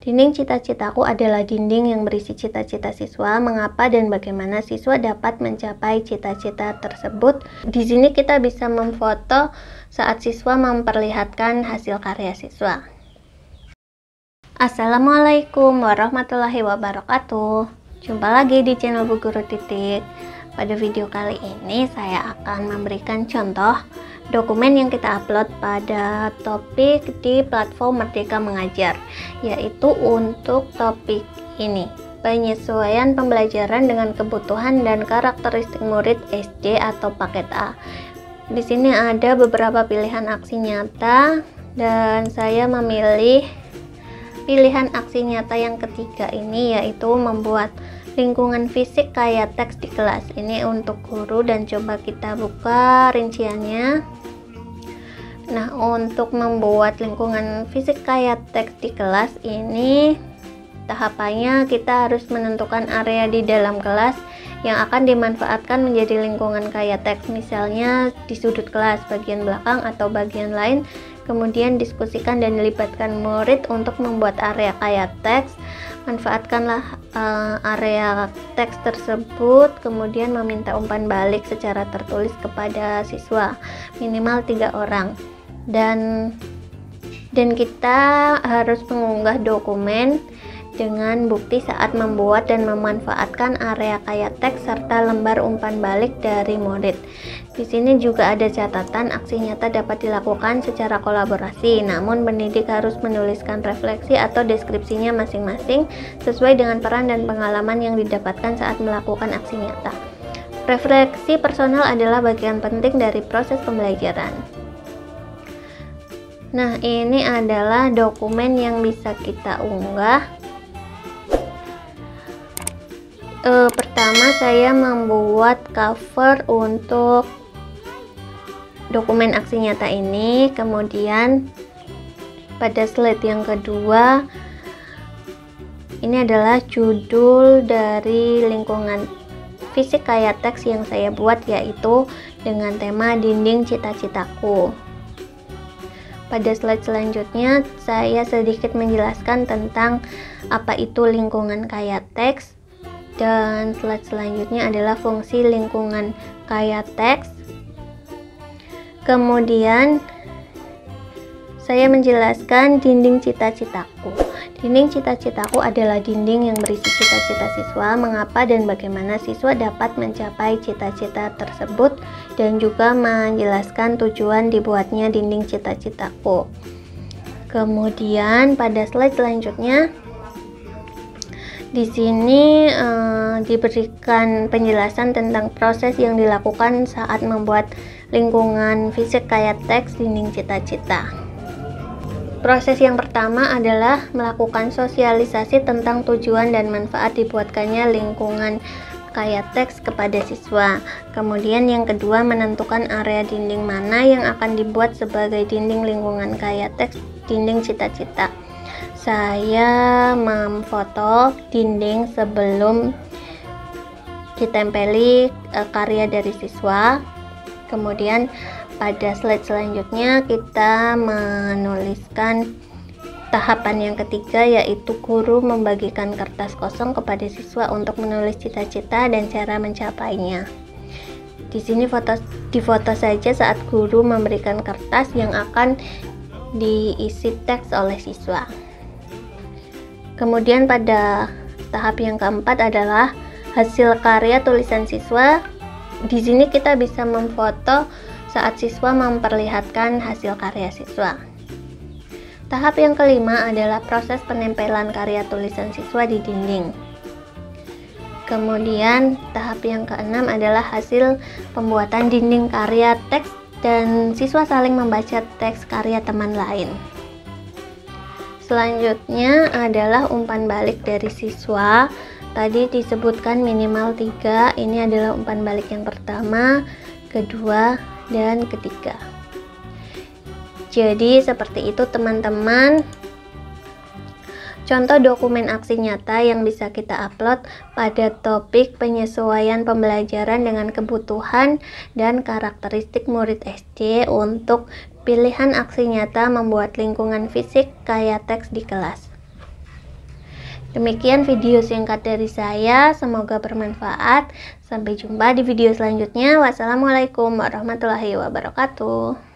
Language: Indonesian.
Dinding cita-citaku adalah dinding yang berisi cita-cita siswa, mengapa dan bagaimana siswa dapat mencapai cita-cita tersebut. Di sini kita bisa memfoto saat siswa memperlihatkan hasil karya siswa. Assalamualaikum warahmatullahi wabarakatuh. Jumpa lagi di channel Bu Guru Titik. Pada video kali ini saya akan memberikan contoh dokumen yang kita upload pada topik di platform Merdeka Mengajar, yaitu untuk topik ini, penyesuaian pembelajaran dengan kebutuhan dan karakteristik murid SD atau paket A. Di sini ada beberapa pilihan aksi nyata dan saya memilih pilihan aksi nyata yang ketiga ini, yaitu membuat lingkungan fisik kayak teks di kelas. Ini untuk guru dan coba kita buka rinciannya. Nah, untuk membuat lingkungan fisik kayak teks di kelas ini tahapannya kita harus menentukan area di dalam kelas yang akan dimanfaatkan menjadi lingkungan kayak teks, misalnya di sudut kelas, bagian belakang atau bagian lain. Kemudian diskusikan dan libatkan murid untuk membuat area kayak teks. Manfaatkanlah area teks tersebut, kemudian meminta umpan balik secara tertulis kepada siswa minimal 3 orang, dan kita harus mengunggah dokumen dengan bukti saat membuat dan memanfaatkan area kayak teks serta lembar umpan balik dari murid. Di sini juga ada catatan aksi nyata dapat dilakukan secara kolaborasi, namun pendidik harus menuliskan refleksi atau deskripsinya masing-masing sesuai dengan peran dan pengalaman yang didapatkan saat melakukan aksi nyata. Refleksi personal adalah bagian penting dari proses pembelajaran. Nah, ini adalah dokumen yang bisa kita unggah. Pertama saya membuat cover untuk dokumen aksi nyata ini, kemudian pada slide yang kedua ini adalah judul dari lingkungan fisik kayak teks yang saya buat, yaitu dengan tema dinding cita-citaku. Pada slide selanjutnya saya sedikit menjelaskan tentang apa itu lingkungan kayak teks, dan slide selanjutnya adalah fungsi lingkungan kayak teks. Kemudian saya menjelaskan dinding cita-citaku. Dinding cita-citaku adalah dinding yang berisi cita-cita siswa, mengapa dan bagaimana siswa dapat mencapai cita-cita tersebut, dan juga menjelaskan tujuan dibuatnya dinding cita-citaku. Kemudian pada slide selanjutnya di sini diberikan penjelasan tentang proses yang dilakukan saat membuat lingkungan fisik kayak teks dinding cita-cita. Proses yang pertama adalah melakukan sosialisasi tentang tujuan dan manfaat dibuatkannya lingkungan kayak teks kepada siswa. Kemudian yang kedua, menentukan area dinding mana yang akan dibuat sebagai dinding lingkungan kayak teks dinding cita-cita. Saya memfoto dinding sebelum ditempeli karya dari siswa. Kemudian pada slide selanjutnya kita menuliskan tahapan yang ketiga, yaitu guru membagikan kertas kosong kepada siswa untuk menulis cita-cita dan cara mencapainya. Di sini difoto saja saat guru memberikan kertas yang akan diisi teks oleh siswa. Kemudian pada tahap yang keempat adalah hasil karya tulisan siswa. Di sini kita bisa memfoto saat siswa memperlihatkan hasil karya siswa. Tahap yang kelima adalah proses penempelan karya tulisan siswa di dinding. Kemudian tahap yang keenam adalah hasil pembuatan dinding karya teks dan siswa saling membaca teks karya teman lain. Selanjutnya adalah umpan balik dari siswa. Tadi disebutkan minimal 3. Ini adalah umpan balik yang pertama, kedua, dan ketiga. Jadi seperti itu teman-teman, contoh dokumen aksi nyata yang bisa kita upload pada topik penyesuaian pembelajaran dengan kebutuhan dan karakteristik murid SD untuk pilihan aksi nyata membuat lingkungan fisik kayak teks di kelas. Demikian video singkat dari saya, semoga bermanfaat. Sampai jumpa di video selanjutnya. Wassalamualaikum warahmatullahi wabarakatuh.